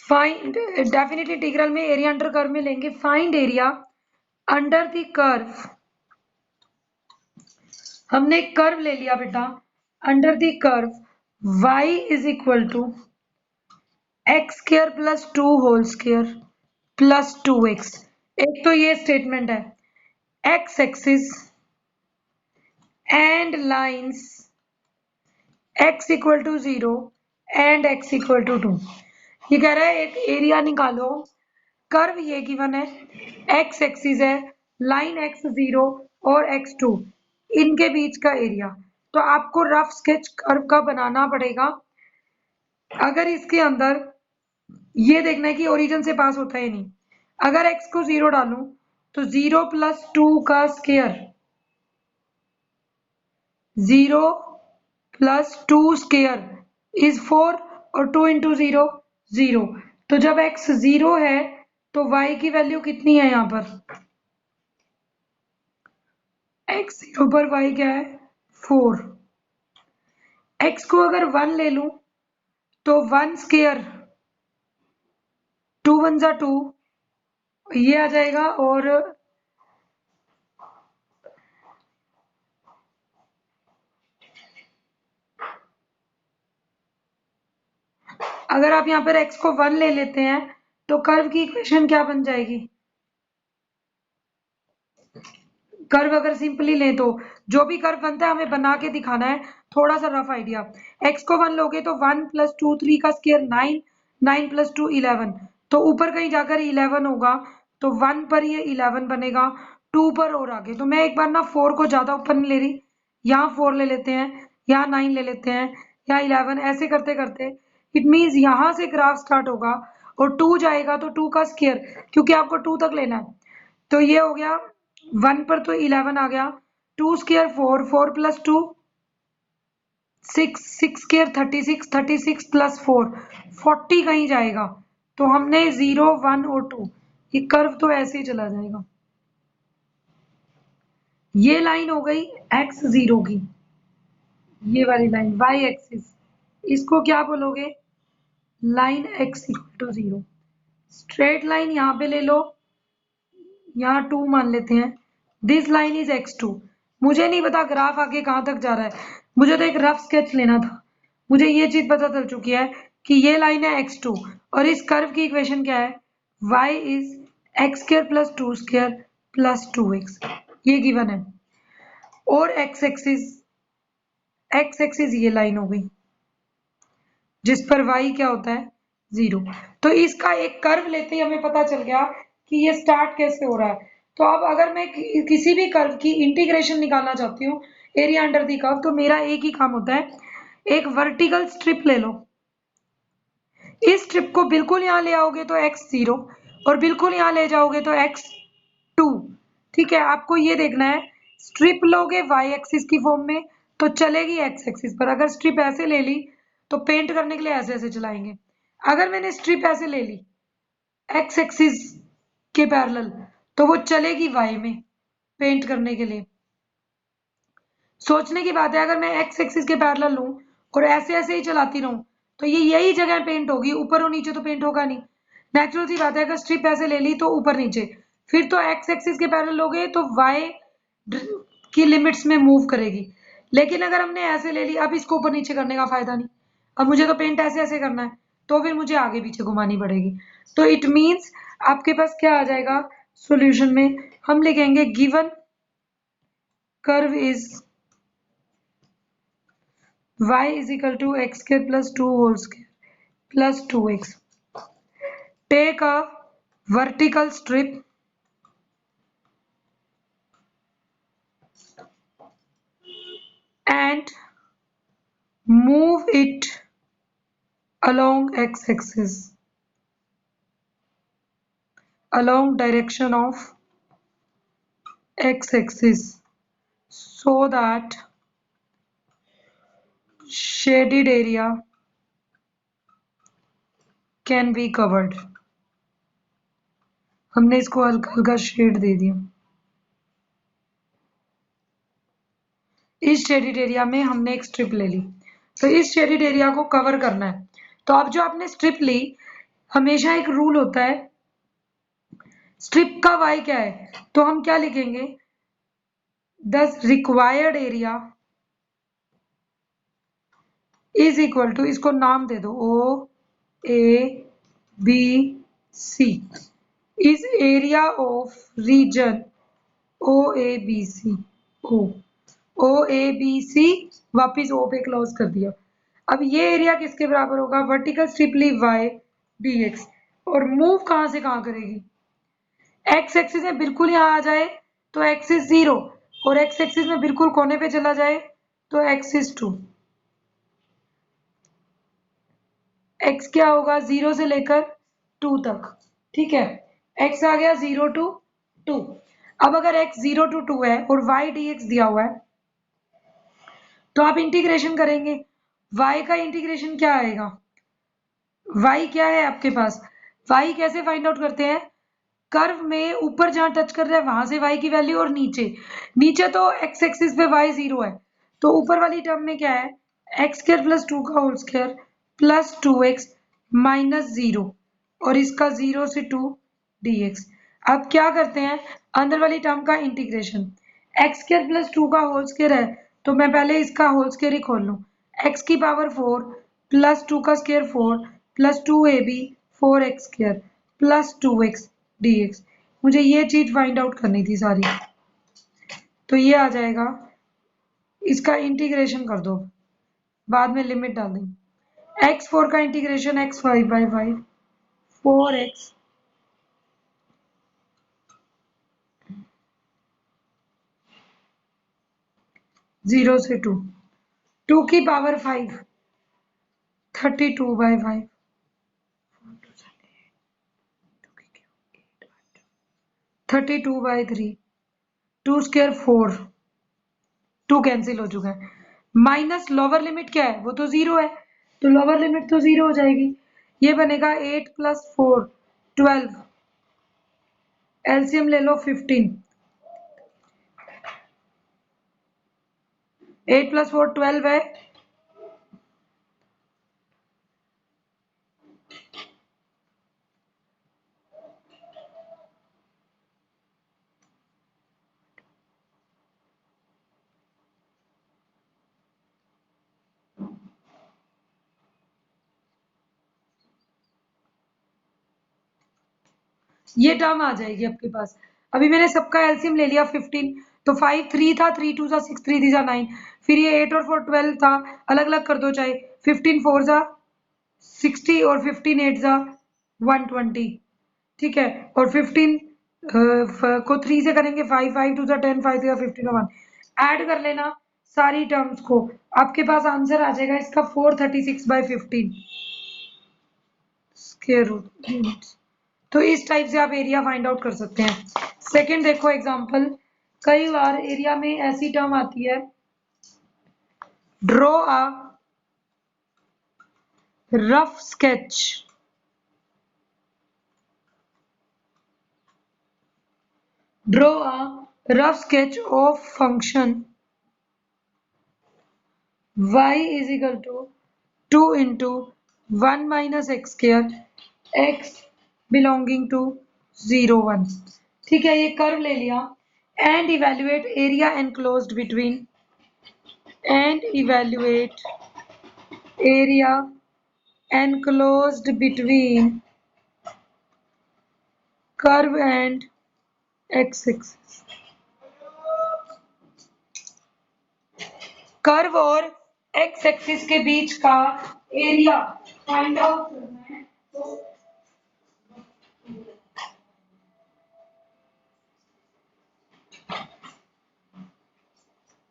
Find definite integral में area under curve में लेंगे, find area under the curve. हमने एक कर्व ले लिया बेटा, under the curve y is equal to x square plus 2 whole square plus 2x। एक तो ये स्टेटमेंट है, x axis and lines x equal to 0 and x equal to 2। ये कह रहा है एक एरिया निकालो, कर्व ये गिवन है, x एक्सिस है, लाइन x0 और x2, इनके बीच का एरिया। तो आपको रफ स्केच कर्व का बनाना पड़ेगा। अगर इसके अंदर ये देखना है कि ओरिजिन से पास होता है नहीं। अगर x को 0 डालूं तो 0 प्लस 2 का स्क्वायर, 0 प्लस 2 स्क्वायर इज 4 और 2 इंटू 0 0। तो जब x 0 है तो y की वैल्यू कितनी है यहाँ पर, x 0 पर y क्या है 4। x को अगर 1 ले लूं तो 1 स्क्वायर 2 1 जा 2 ये आ जाएगा, और अगर आप यहाँ पर x को 1 ले लेते हैं तो कर्व की इक्वेशन क्या बन जाएगी। कर्व अगर सिंपली लें तो जो भी कर्व बनता है हमें बना के दिखाना है, थोड़ा सा रफ आइडिया। x को 1 लोगे तो 1 प्लस 2 3 का स्क्वायर 9, 9 प्लस 2 11, तो ऊपर कहीं जाकर 11 होगा, तो 1 पर ये 11 बनेगा, 2 पर और आगे। तो मैं एक बार ना 4 को ज्यादा ऊपर नहीं ले रही, यहाँ 4 ले लेते हैं, यहाँ 9 ले लेते हैं, यहाँ 11, ऐसे करते करते इट मीन्स यहाँ से ग्राफ स्टार्ट होगा और 2 जाएगा तो 2 का स्क्वायर, क्योंकि आपको 2 तक लेना है। तो ये हो गया 1 पर तो 11 आ गया, 2 स्क्वायर 4, 4 प्लस 2 6, 6 स्क्वायर 36, 36 प्लस 4 40 कहीं जाएगा। तो हमने 0 1 और 2, ये कर्व तो ऐसे ही चला जाएगा। ये लाइन हो गई x0 की, ये वाली लाइन y एक्सिस, इसको क्या बोलोगे, line x equal to 0। Straight line यहाँ पे ले लो, यहाँ 2 मान लेते हैं, दिस लाइन इज x2। मुझे नहीं पता ग्राफ आगे कहाँ तक जा रहा है, मुझे तो एक रफ स्केच लेना था। मुझे ये चीज पता चल चुकी है कि ये लाइन है x2 और इस कर्व की इक्वेशन क्या है, y is x square plus 2 square plus 2x, ये गिवन है। और x एक्सिस ये लाइन हो गई जिस पर y क्या होता है 0। तो इसका एक कर्व लेते ही हमें पता चल गया कि ये स्टार्ट कैसे हो रहा है। तो अब अगर मैं किसी भी कर्व की इंटीग्रेशन निकालना चाहती हूँ एरिया अंडर दी कर्व, तो मेरा एक ही काम होता है, एक वर्टिकल स्ट्रिप ले लो, इस स्ट्रिप को बिल्कुल यहाँ ले आओगे तो x0 और बिल्कुल यहाँ ले जाओगे तो x2। ठीक है, आपको ये देखना है, स्ट्रिप लोगे y एक्सिस की फॉर्म में तो चलेगी x एक्सिस पर। अगर स्ट्रिप ऐसे ले ली तो पेंट करने के लिए ऐसे ऐसे चलाएंगे। अगर मैंने स्ट्रिप ऐसे ले ली x एक्सिस के पैरेलल तो वो चलेगी y में पेंट करने के लिए। सोचने की बात है, अगर मैं x एक्सिस के पैरेलल लूं और ऐसे ऐसे ही चलाती रहूं तो ये यही जगह पेंट होगी, ऊपर और नीचे तो पेंट होगा नहीं। नेचुरल सी बात है, अगर स्ट्रिप ऐसे ले ली तो ऊपर नीचे, फिर तो x एक्सिस के पैरेलल लोगे तो y की लिमिट्स में मूव करेगी। लेकिन अगर हमने ऐसे ले ली, अब इसको ऊपर नीचे करने का फायदा नहीं, अब मुझे तो पेंट ऐसे ऐसे करना है, तो फिर मुझे आगे पीछे घुमानी पड़ेगी। तो इट मीन्स आपके पास क्या आ जाएगा सॉल्यूशन में, हम लिखेंगे given curve is y is equal to x square plus 2 whole square plus 2x. Take a vertical strip and move it along x-axis, along direction of x-axis, so that shaded area can be covered. हमने इसको हल्का हल्का shade दे दिया। इस shaded area में हमने एक strip ले ली, तो इस शेडेड एरिया को कवर करना है। तो अब जो आपने स्ट्रिप ली, हमेशा एक रूल होता है, स्ट्रिप का y क्या है, तो हम क्या लिखेंगे, the required area is equal to, इसको नाम दे दो, O A B C is area of region O A B C, O A B C, वापिस ओ पे क्लोज कर दिया। अब ये एरिया किसके बराबर होगा, वर्टिकल स्ट्रिप ली y dx, और मूव कहां से कहां करेगी, एक्स एक्सिस में बिल्कुल यहां आ जाए तो एक्सिस 0, और एक्स एक्सिस में बिल्कुल कोने पे चला जाए तो एक्सिस 2। एक्स क्या होगा, 0 से लेकर 2 तक, ठीक है, एक्स आ गया 0 to 2। अब अगर x 0 to 2 है और y dx दिया हुआ है, तो आप इंटीग्रेशन करेंगे, y का इंटीग्रेशन क्या आएगा, y क्या है आपके पास, y कैसे फाइंड आउट करते हैं, कर्व में ऊपर जहां टच कर रहा है वहां से y की वैल्यू, और नीचे, नीचे तो x एक्सिस पे y 0 है, तो ऊपर वाली टर्म में क्या है, एक्स स्क्वायर प्लस 2 का whole square plus 2x minus 0, और इसका 0 से 2 dx। अब क्या करते हैं, अंदर वाली टर्म का इंटीग्रेशन, एक्स स्क्वायर प्लस 2 का होल स्क्वायर है, तो मैं पहले इसका होल स्क्वायर ही खोल लूं, x की पावर 4 प्लस 2 का square 4 plus 2ab 4x square plus 2x dx। मुझे ये चीज फाइंड आउट करनी थी सारी, तो ये आ जाएगा, इसका इंटीग्रेशन कर दो, बाद में लिमिट डाल देंगे, x4 का इंटीग्रेशन x5/5 4x 0 से 2, 2 की पावर 5 32/5 32/3 2 स्क्वायर 4, 2 कैंसिल हो चुका है, माइनस लोअर लिमिट क्या है, वो तो 0 है, तो लोअर लिमिट तो 0 हो जाएगी, ये बनेगा 8 प्लस 4 12, एलसीएम ले लो 15, 8 प्लस 4 12 है, ये टर्म आ जाएगी आपके पास। अभी मैंने सबका एलसीएम ले लिया 15, तो 5 3 था, 3 2 6 3 3 9, फिर ये 8 और 4 12 था, अलग अलग कर दो चाहे, 15 4 60 और 15 8 120, ठीक है, और 15 को 3 से करेंगे 5 5 2 10 5 3 15 और 1, ऐड कर लेना सारी टर्म्स को, आपके पास आंसर आ जाएगा इसका 436/15 स्क्वायर रूट। तो इस टाइप से आप एरिया फाइंड आउट कर सकते हैं। सेकंड देखो एग्जांपल, कई बार एरिया में ऐसी टर्म आती है, draw a rough sketch of function y is equal to 2 into 1 minus x square x belonging to 0 1, ठीक है, ये कर्व ले लिया, and evaluate area enclosed between curve and x axis, curve और x एक्सिस के बीच का एरिया फाइंड आउट करना है, तो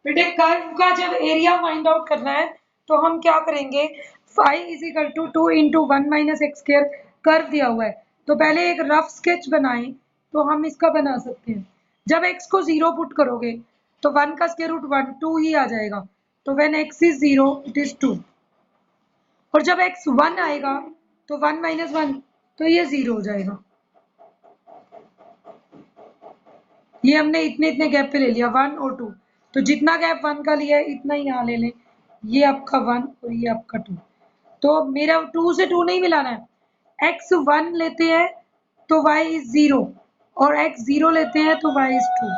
बेटे कर्व का जब एरिया फाइंड आउट करना है तो हम क्या करेंगे, phi is equal to 2 into 1 minus x square, curve दिया हुआ है तो पहले एक रफ स्केच बनाएं, तो हम इसका बना सकते हैं, जब x को 0 पुट करोगे तो 1 का स्क्वायर रूट 1 2 ही आ जाएगा, तो when x is 0 it is 2, और जब x 1 आएगा तो 1 माइनस 1, तो ये 0 हो जाएगा, ये हमने इतने इतने गैप पे ले लिया 1 और 2, तो जितना गैप 1 का लिया है इतना ही यहाँ ले लें, ये आपका 1 और ये आपका 2, तो मेरा 2 से 2 नहीं मिलाना है, x 1 लेते हैं तो y इज 0 और x 0 लेते हैं तो y इज 2।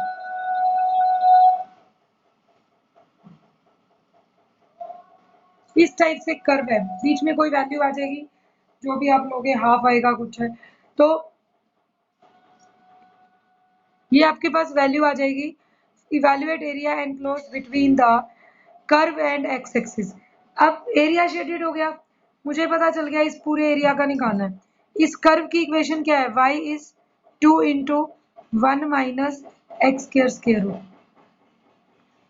इस टाइप से कर्व है, बीच में कोई वैल्यू आ जाएगी, जो भी आप लोगे हाफ आएगा कुछ है, तो ये आपके पास वैल्यू आ जाएगी। Evaluate area enclose between the curve and x axis. अब एरिया शेडेड हो गया, मुझे पता चल गया इस पूरे एरिया का निकालना है। इस कर्व की इक्वेशन क्या है, y is 2 into 1 minus x square square root.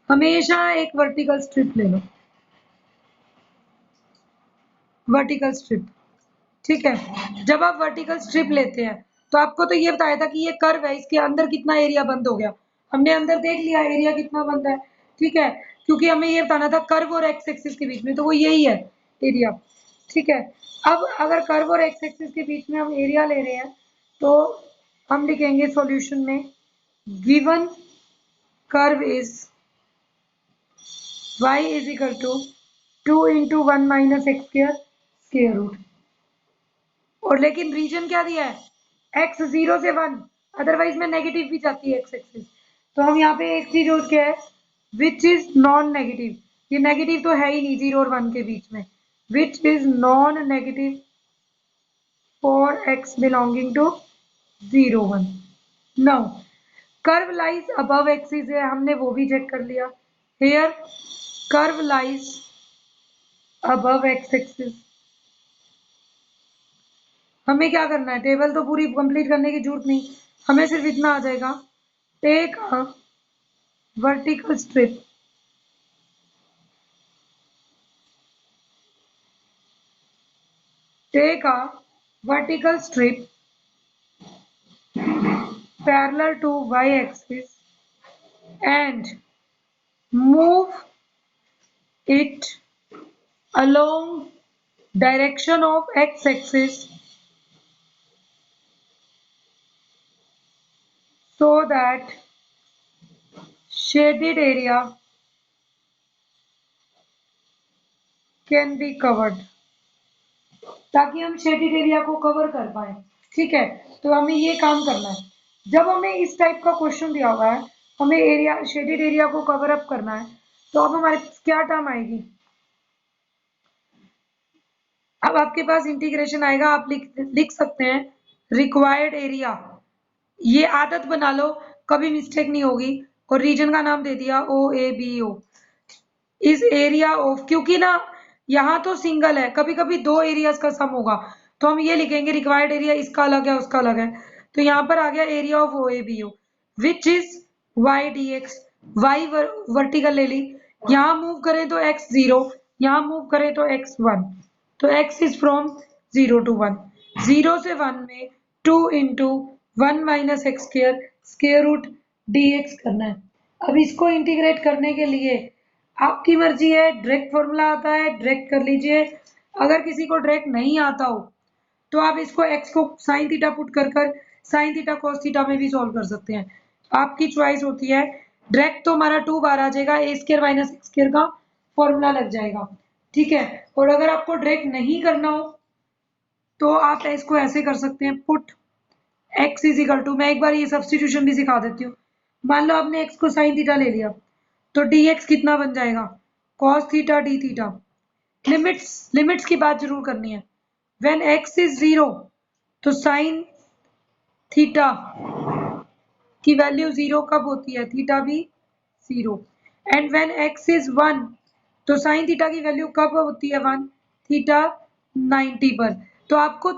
हमेशा एक वर्टिकल स्ट्रिप ले लो, वर्टिकल स्ट्रिप, ठीक है। जब आप वर्टिकल स्ट्रिप लेते हैं तो आपको तो ये बताया था कि ये कर्व है, इसके अंदर कितना एरिया बंद हो गया, हमने अंदर देख लिया एरिया कितना बंद है, ठीक है, क्योंकि हमें ये बताना था कर्व और एक्स एक्सिस के बीच में, तो वो यही है एरिया, ठीक है। अब अगर कर्व और एक्स एक्सिस के बीच में हम एरिया ले रहे हैं तो हम लिखेंगे सॉल्यूशन में given curve is y is equal to 2 into 1 minus x square root, और लेकिन रीजन क्या दिया है, x 0 से 1, अदरवाइज में नेगेटिव भी जाती है एक्स एक्सिस, तो हम यहाँ पे एक चीज और क्या है, विच इज नॉन नेगेटिव, ये नेगेटिव तो है ही नहीं 0 और 1 के बीच में, which is non negative for x belonging to 0 1। Now curve lies above axis है, हमने वो भी चेक कर लिया, here curve lies above x axis. हमें क्या करना है, टेबल तो पूरी कंप्लीट करने की जरूरत नहीं, हमें सिर्फ इतना आ जाएगा, take a vertical strip take a vertical strip parallel to y-axis and move it along direction of x-axis so that shaded area can be covered, ताकि हम शेडेड एरिया को कवर कर पाए, ठीक है। तो हमें ये काम करना है, जब हमें इस टाइप का क्वेश्चन दिया हुआ है, हमें एरिया शेडेड एरिया को कवर अप करना है, तो अब हमारे पास क्या टर्म आएगी, अब आपके पास इंटीग्रेशन आएगा, आप लिख सकते हैं रिक्वायर्ड एरिया, ये आदत बना लो, कभी मिस्टेक नहीं होगी, और रीजन का नाम दे दिया OABO, इस एरिया ऑफ, क्योंकि ना यहाँ तो सिंगल है, कभी कभी दो एरियाज का सम होगा, तो हम ये लिखेंगे रिक्वायर्ड एरिया इसका अलग है उसका अलग है, तो यहाँ पर आ गया area of OABO which is y d x, y vertical ले ली, यहाँ मूव करें तो x 0, यहाँ मूव करें तो x 1, तो x इज फ्रॉम 0 to 1, 0 से 1 में 2 into 1 minus x square root dx करना है। अब इसको इंटीग्रेट करने के लिए आपकी मर्जी है, डायरेक्ट फॉर्मूला आता है डायरेक्ट कर लीजिए, अगर किसी को डायरेक्ट नहीं आता हो तो आप इसको x को साइन थीटा पुट कर साइन थीटा कॉस थीटा में भी सॉल्व कर सकते हैं, आपकी चॉइस होती है। डायरेक्ट तो हमारा 2 बार आ जाएगा, ए स्क्वायर माइनस एक्स स्क्वायर का फॉर्मूला लग जाएगा, ठीक है। और अगर आपको डायरेक्ट नहीं करना हो तो आप इसको ऐसे कर सकते हैं, put x is equal to, मैं एक बार ये सब्सटीट्यूशन भी सिखा देती हूँ, मान लो आपने x को साइन थीटा ले लिया तो dx कितना बन जाएगा, cos theta d theta, limits की बात जरूर करनी है, व्हेन x इज 0 तो साइन थीटा की वैल्यू 0 कब होती है, थीटा भी 0, एंड व्हेन x इज 1 तो साइन थीटा की वैल्यू कब होती है 1, थीटा 90 पर, तो आपको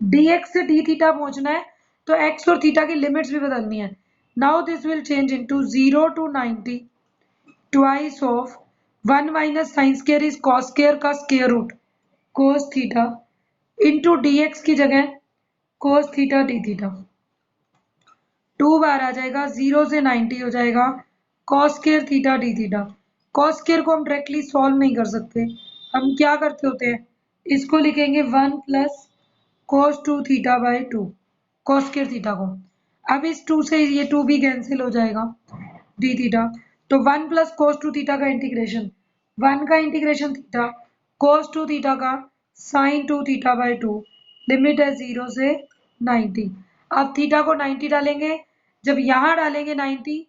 dx से d थीटा पहुंचना है तो x और थीटा की लिमिट्स भी बदलनी है। Now this will change into 0 to 90 twice of 1 minus sine square is cos square का square root cos theta into dx की जगह cos थीटा d थीटा, 2 बार आ जाएगा, 0 से 90 हो जाएगा cos square theta d theta. cos square को हम डायरेक्टली सॉल्व नहीं कर सकते, हम क्या करते होते हैं, इसको लिखेंगे 1 plus cos 2 theta by 2 cos square theta को, अब इस 2 से ये 2 भी कैंसिल हो जाएगा d थीटा, तो 1 प्लस cos 2 थीटा का इंटीग्रेशन, 1 का इंटीग्रेशन थीटा cos 2 थीटा का sin 2 थीटा बाई 2 लिमिट है 0 से 90। अब थीटा को 90 डालेंगे, जब यहां डालेंगे 90,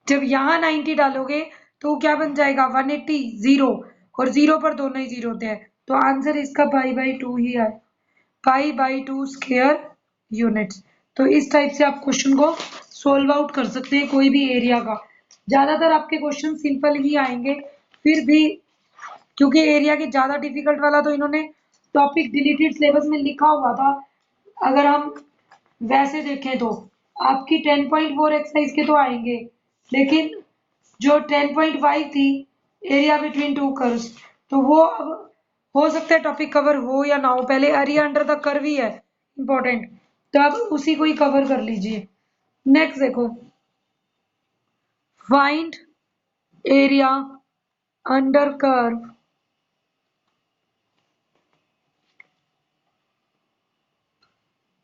जब यहां 90 डालोगे तो क्या बन जाएगा 180, 0, और 0 पर दोनों ही 0 होते हैं, तो आंसर इसका π/2 ही है, π/2 स्क्वायर यूनिट्स। तो इस टाइप से आप क्वेश्चन को सोल्व आउट कर सकते हैं कोई भी एरिया का। ज्यादातर आपके क्वेश्चन सिंपल ही आएंगे, फिर भी क्योंकि एरिया के ज्यादा डिफिकल्ट वाला तो इन्होंने टॉपिक डिलीटेड सिलेबस में लिखा हुआ था। अगर हम वैसे देखें तो आपकी 10.4 एक्सरसाइज के तो आएंगे, लेकिन जो 10.5 थी एरिया बिटवीन टू कर्व्स, तो वो अब हो सकता है टॉपिक कवर हो या ना हो, पहले एरिया अंडर द कर्व ही है इंपॉर्टेंट, तो आप उसी को ही कवर कर लीजिए। नेक्स्ट देखो, find area under curve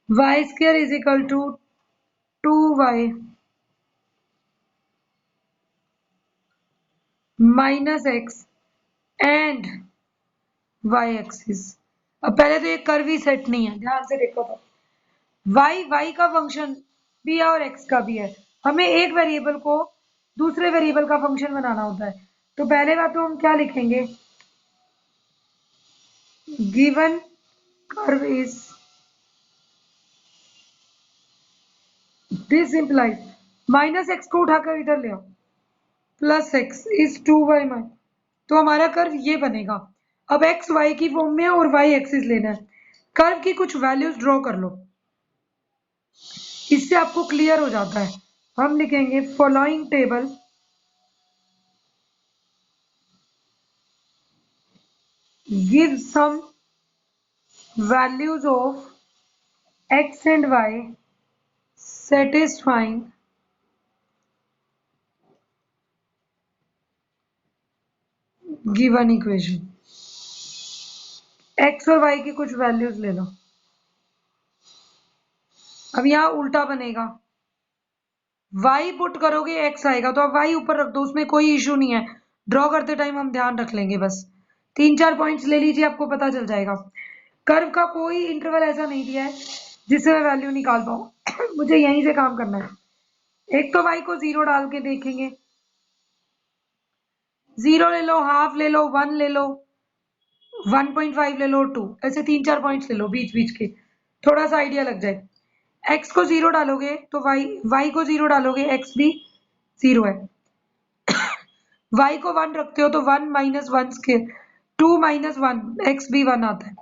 y square is equal to 2y minus x and y axis. अब पहले तो ये कर्व ही सेट नहीं है, ध्यान से देखो तो y का फंक्शन भी है और x का भी है, हमें एक वेरिएबल को दूसरे वेरिएबल का फंक्शन बनाना होता है। तो पहले बात तो हम क्या लिखेंगे, given curve is, this implies, minus x को उठाकर इधर ले आओ, plus x is 2y minus, तो हमारा कर्व ये बनेगा। अब एक्स वाई की फॉर्म में है और वाई एक्सिस लेना है, कर्व की कुछ वैल्यूज ड्रॉ कर लो, इससे आपको क्लियर हो जाता है। हम लिखेंगे following table give some values of x and y satisfying given equation. X और वाई की कुछ वैल्यूज ले लो। अब यहां उल्टा बनेगा, y पुट करोगे x आएगा, तो अब y ऊपर रख दो, उसमें कोई इशू नहीं है, ड्रॉ करते टाइम हम ध्यान रख लेंगे, बस 3-4 पॉइंट्स ले लीजिए, आपको पता चल जाएगा। कर्व का कोई इंटरवल ऐसा नहीं दिया है जिससे मैं वैल्यू निकाल पाऊं मुझे यहीं से काम करना है। एक तो y को 0 डाल के देखेंगे, 0 ले लो, हाफ ले लो, 1 ले लो, 1.5 ले लो, 2, ऐसे 3-4 पॉइंट्स ले लो बीच बीच के, थोड़ा सा आइडिया लग जाए। x को 0 डालोगे तो y को 0 डालोगे, x भी 0 है, y को 1 रखते हो तो 1 माइनस 1 स्क्वायर, 2 माइनस 1, x भी 1 आता है,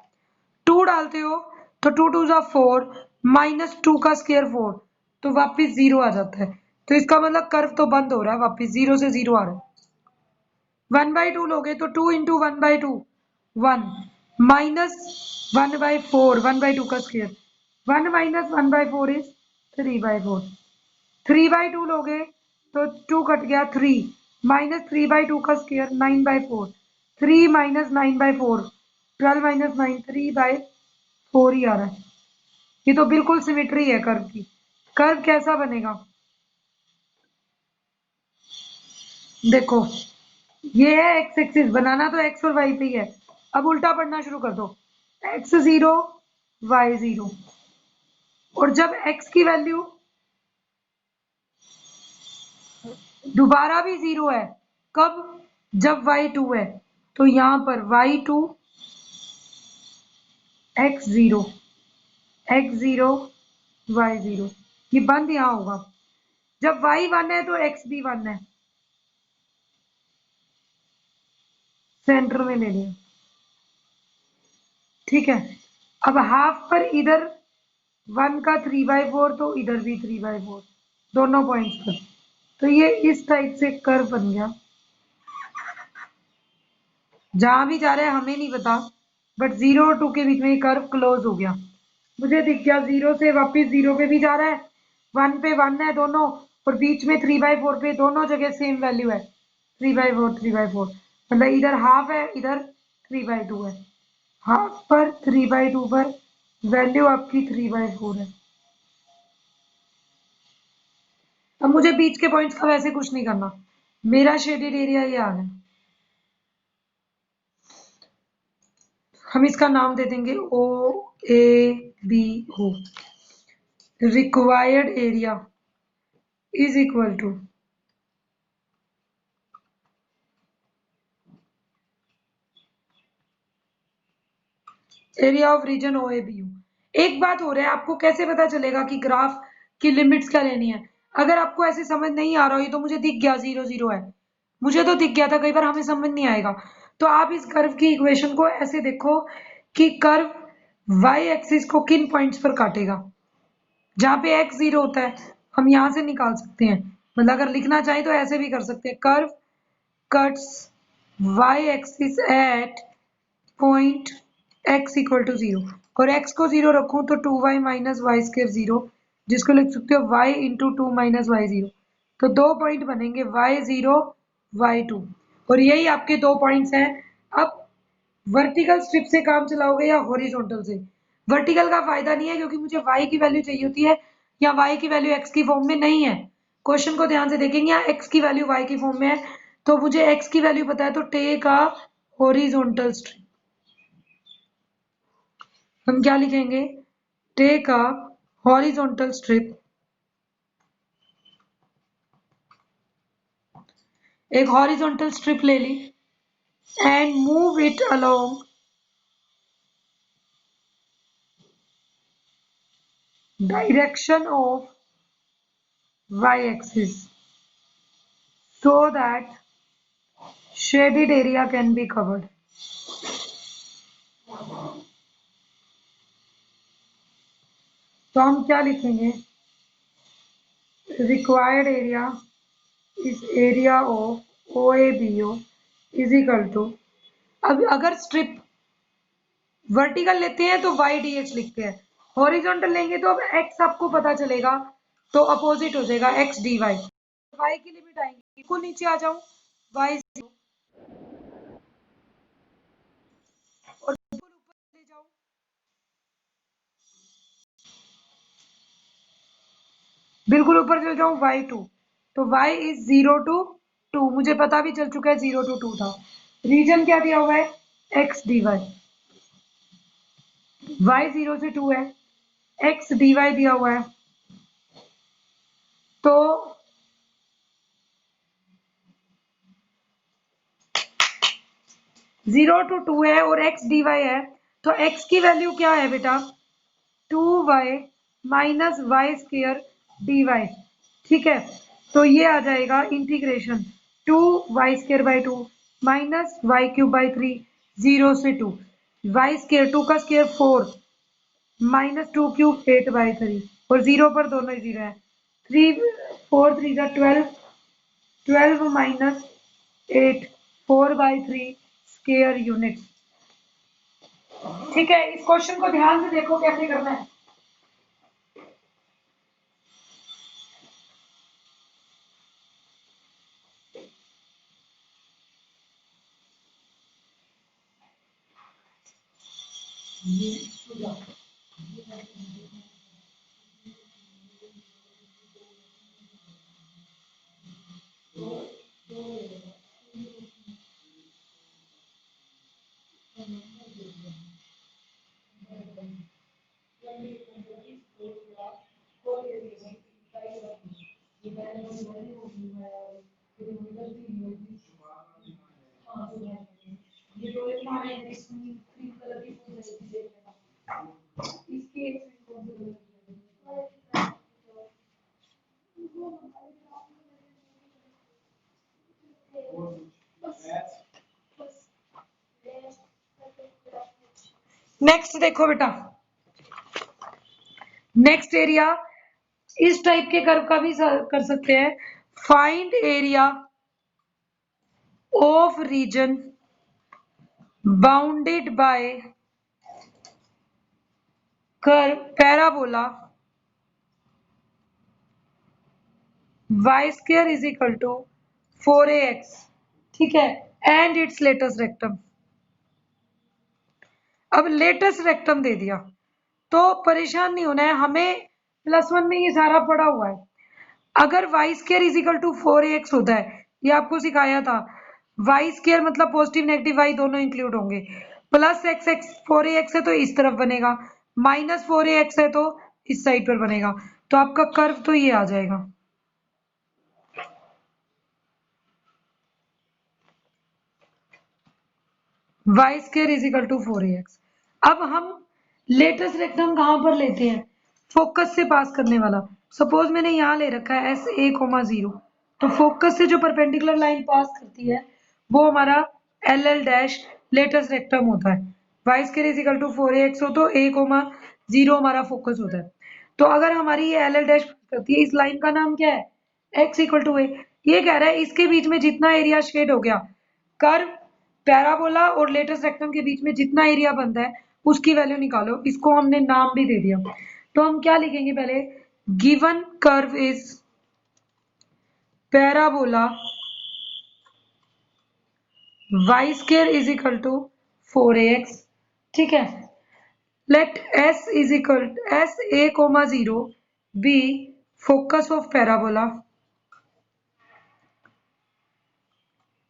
2 डालते हो तो 2 2 जा 4, माइनस 2 का स्क्वायर 4, तो वापिस 0 आ जाता है। तो इसका मतलब कर्व तो बंद हो रहा है, वापिस 0 से 0 आ रहा है। 1/2 लोगे तो 2 इंटू 1/2, 1, माइनस 1/4, 1/2 का स्क्वायर, 1 माइनस 1/4 इज 3/4, 3/2 लोगे तो 2 कट गया 3, माइनस 3/2 का स्क्वायर 9/4, 3 माइनस 9/4, 12 माइनस 9, 3/4 ही आ रहा है। ये तो बिल्कुल सिमेट्री है कर्व की। कर्व कैसा बनेगा, देखो ये है एक्स एक्सिस, बनाना तो एक्स और वाई पे ही है। अब उल्टा पढ़ना शुरू कर दो, एक्स 0 वाई 0, और जब एक्स की वैल्यू दोबारा भी 0 है, कब, जब y2 है, तो यहां पर y2 x0, x0 y0, ये बंद यहां होगा। जब y1 है तो x भी 1 है, सेंटर में ले लिया, ठीक है। अब हाफ पर इधर 1 का 3/4, तो इधर भी 3/4, दोनों पॉइंट्स पर। तो ये इस टाइप से कर्व बन गया, जहां भी जा रहे हैं हमें नहीं पता, बट 0 और 2 के बीच में ये कर्व क्लोज हो गया, मुझे दिख गया। 0 से वापिस 0 पे भी जा रहा है, 1 पे 1 है दोनों, और बीच में 3/4 पे दोनों जगह सेम वैल्यू है, 3/4 3/4, मतलब इधर हाफ है, इधर 3/2 है, हाफ पर 3/2 पर वैल्यू आपकी 3/4 है। अब मुझे बीच के पॉइंट्स का वैसे कुछ नहीं करना, मेरा शेडेड एरिया ये आ गया, हम इसका नाम दे देंगे OABO। Required area is equal to area of region OABU। एक बात हो रहा है, आपको कैसे पता चलेगा कि ग्राफ की लिमिट्स क्या लेनी है? अगर आपको ऐसे समझ नहीं आ रहा हो, ये तो मुझे दिख गया 0 0 है, मुझे तो दिख गया था, कई बार हमें समझ नहीं आएगा, तो आप इस कर्व की इक्वेशन को ऐसे देखो कि कर्व y एक्सिस को किन पॉइंट्स पर काटेगा। जहां पे x 0 होता है हम यहां से निकाल सकते हैं, मतलब अगर लिखना चाहें तो ऐसे भी कर सकते हैं, curve cuts y axis at point x equal to 0, और x को 0 रखूं तो 2y माइनस वाई स्क्र 0, जिसको लिख सकते हो y इंटू 2 माइनस वाई 0। तो दो पॉइंट बनेंगे y0 y2, और यही आपके दो पॉइंट्स हैं। अब वर्टिकल स्ट्रिप से काम चलाओगे या हॉरिजॉन्टल से? वर्टिकल का फायदा नहीं है क्योंकि मुझे y की वैल्यू चाहिए होती है, या y की वैल्यू x की फॉर्म में नहीं है। क्वेश्चन को ध्यान से देखेंगे, या x की वैल्यू y की फॉर्म में है, तो मुझे x की वैल्यू पता है, तो टेक अ हॉरिजॉन्टल स्ट्रिप। हम क्या लिखेंगे? टेक अ हॉरिजॉन्टल स्ट्रिप, एक हॉरिजॉन्टल स्ट्रिप ले ली, and move it along direction of y axis so that shaded area can be covered। तो हम क्या लिखेंगे? Required area is area of OABO is equal to, अब अगर स्ट्रिप वर्टिकल लेते हैं तो y dx लिखते हैं, हॉरिजॉन्टल लेंगे तो अब x आपको पता चलेगा, तो अपोजिट हो जाएगा x dy। y की लिमिट आएंगी, बिल्कुल नीचे आ जाऊं, y 0, और बिल्कुल ऊपर ले जाऊं, बिल्कुल ऊपर चल जाऊं y2, तो y इज 0 टू 2, मुझे पता भी चल चुका है 0 टू 2 था। रीजन क्या दिया हुआ है? x dy, y 0 से 2 है, x dy दिया हुआ है, तो 0 टू 2 है और x dy है, तो x की वैल्यू क्या है बेटा? 2y minus y square d y. ठीक है, तो ये आ जाएगा इंटीग्रेशन 2y² 2 माइनस y³ 3, 0 से 2, वाई स्क्र 2 का स्क्र 4 माइनस 2³ 8/3, और 0 पर दोनों ही 0 है, 3 4 3 12, 12 माइनस 8, 4/3 स्क्वायर यूनिट। ठीक है, इस क्वेश्चन को ध्यान से देखो कैसे करना है। नेक्स्ट देखो बेटा, नेक्स्ट एरिया इस टाइप के कर्व का भी कर सकते हैं। Find area of region bounded by curve parabola y² is equal to 4ax। ठीक है, एंड इट्स लेटेस्ट रेक्टम। अब लेटेस्ट रेक्टम दे दिया तो परेशान नहीं होना है हमें, +1 में ये सारा पड़ा हुआ है। अगर y² is equal to 4ax होता है, ये आपको सिखाया था, y² मतलब पॉजिटिव नेगेटिव y दोनों इंक्लूड होंगे, प्लस एक्स एक्स 4ax है तो इस तरफ बनेगा, माइनस 4ax है तो इस साइड पर बनेगा। तो आपका कर्व तो ये आ जाएगा। Y square is equal to 4ax। अब हम लेटेस्ट रेक्टम कहां पर लेते हैं? फोकस से पास करने वाला। सपोज मैंने यहां ले रखा है एस ए कोमा 0, तो फोकस से जो परपेंडिकुलर लाइन पास करती है वो हमारा L L dash latus rectum होता है। Y square is equal to 4ax हो तो ए कोमा 0 हमारा फोकस होता है। तो अगर हमारी ये एल एल डैश करती है, इस लाइन का नाम क्या है? एक्स इक्वल टू ए। ये कह रहा है इसके बीच में जितना एरिया शेड हो गया, कर्व, पैराबोला और लेटेस्ट रेक्टम के बीच में जितना एरिया बनता है उसकी वैल्यू निकालो। इसको हमने नाम भी दे दिया। तो हम क्या लिखेंगे पहले? Given curve is parabola y square is equal to 4ax। ठीक है। Let S is equal to A coma 0 be focus of parabola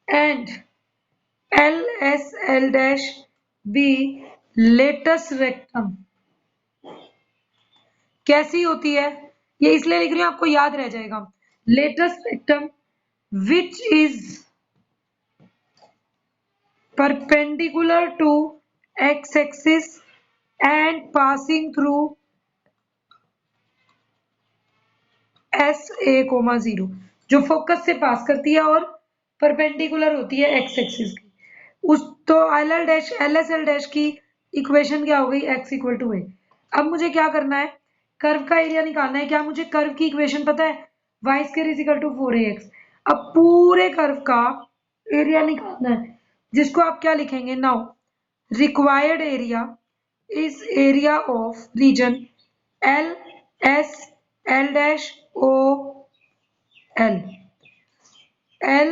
and L S L dash be latus rectum. कैसी होती है? ये इसलिए लिख रही हूं आपको याद रह जाएगा। Latus rectum which is perpendicular to x axis and passing through S A coma 0, जो फोकस से पास करती है और परपेंडिकुलर होती है एक्स एक्सिस की। उस तो L L dash L S L dash की इक्वेशन क्या हो गई? एक्स इक्वल टू ए। अब मुझे क्या करना है? कर्व का एरिया निकालना है। क्या मुझे कर्व की इक्वेशन पता है? Y square is equal to 4ax। अब पूरे कर्व का एरिया निकालना है, जिसको आप क्या लिखेंगे? Now required area is area of region L S L dash O L L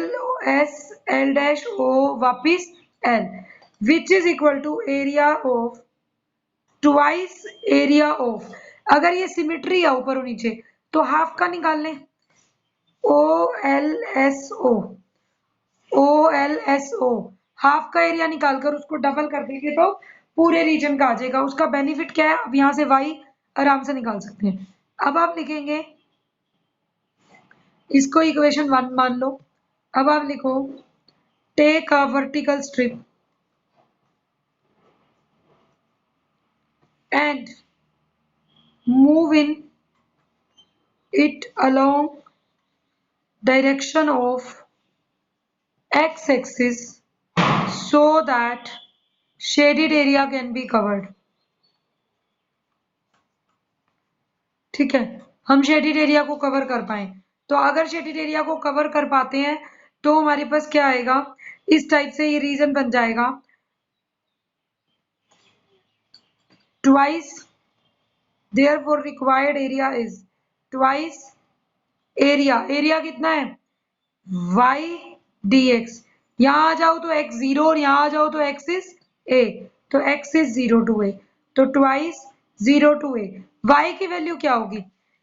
S L dash O वापिस L which is equal to area of twice area of। अगर ये सिमेट्री है ऊपर और नीचे तो हाफ का निकाल लें। O L S O OLSO half का एरिया निकालकर उसको डबल कर देंगे तो पूरे रीजन का आ जाएगा। उसका बेनिफिट क्या है? अब यहाँ से y आराम से निकाल सकते हैं। अब आप लिखेंगे, इसको इक्वेशन 1 मान लो। अब आप लिखो take a vertical strip and move in it along direction of x axis so that shaded area can be covered। ठीक है, हम शेडिड एरिया को कवर कर पाए। तो अगर शेडिड एरिया को कवर कर पाते हैं तो हमारे पास क्या आएगा? इस टाइप से ये रीजन बन जाएगा twice, therefore required area is twice area. Area कितना है? y dx। यहाँ आ जाओ तो x 0 और यहाँ आ जाओ तो x इज a, तो x इज 0 to a, तो ट्वाइस 0 to a। y की वैल्यू क्या होगी?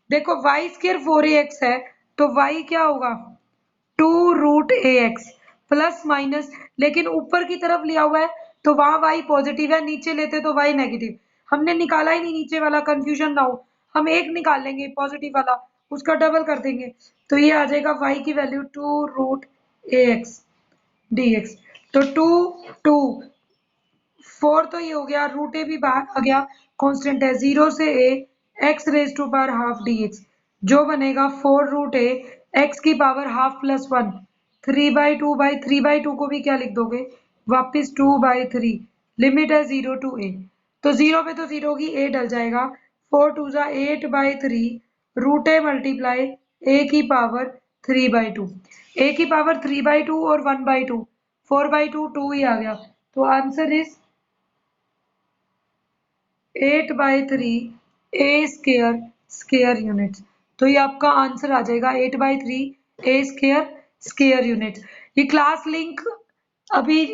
देखो y स्क्वायर 4ax है तो y क्या होगा? 2 रूट ax प्लस माइनस, लेकिन ऊपर की तरफ लिया हुआ है तो वहां y पॉजिटिव है, नीचे लेते तो y नेगेटिव। हमने निकाला ही नहीं नीचे वाला, कंफ्यूजन ना हो। हम एक निकाल लेंगे पॉजिटिव वाला, उसका डबल कर देंगे तो ये आ जाएगा y की वैल्यू 2 रूट ax dx। तो 2 2 4 तो ये हो गया, रूट ए भी बाहर आ गया, कांस्टेंट है 0 से a x raise to power half dx, जो बनेगा 4 रूट ए x की पावर हाफ प्लस 1 3/2 को भी क्या लिख दोगे? वापिस 2/3। लिमिट है 0 to a, तो 0 पे तो 0 की a डल जाएगा। 4 2 जा 8/3 रूट ए मल्टीप्लाई a की पावर 3/2। a की पावर 3/2 और 1/2, 4/2 2 ही आ गया। तो answer is 8/3 a square square unit. तो ये आपका आंसर आ जाएगा 8/3 a स्क्वायर स्क्वायर यूनिट। ये क्लास लिंक अभी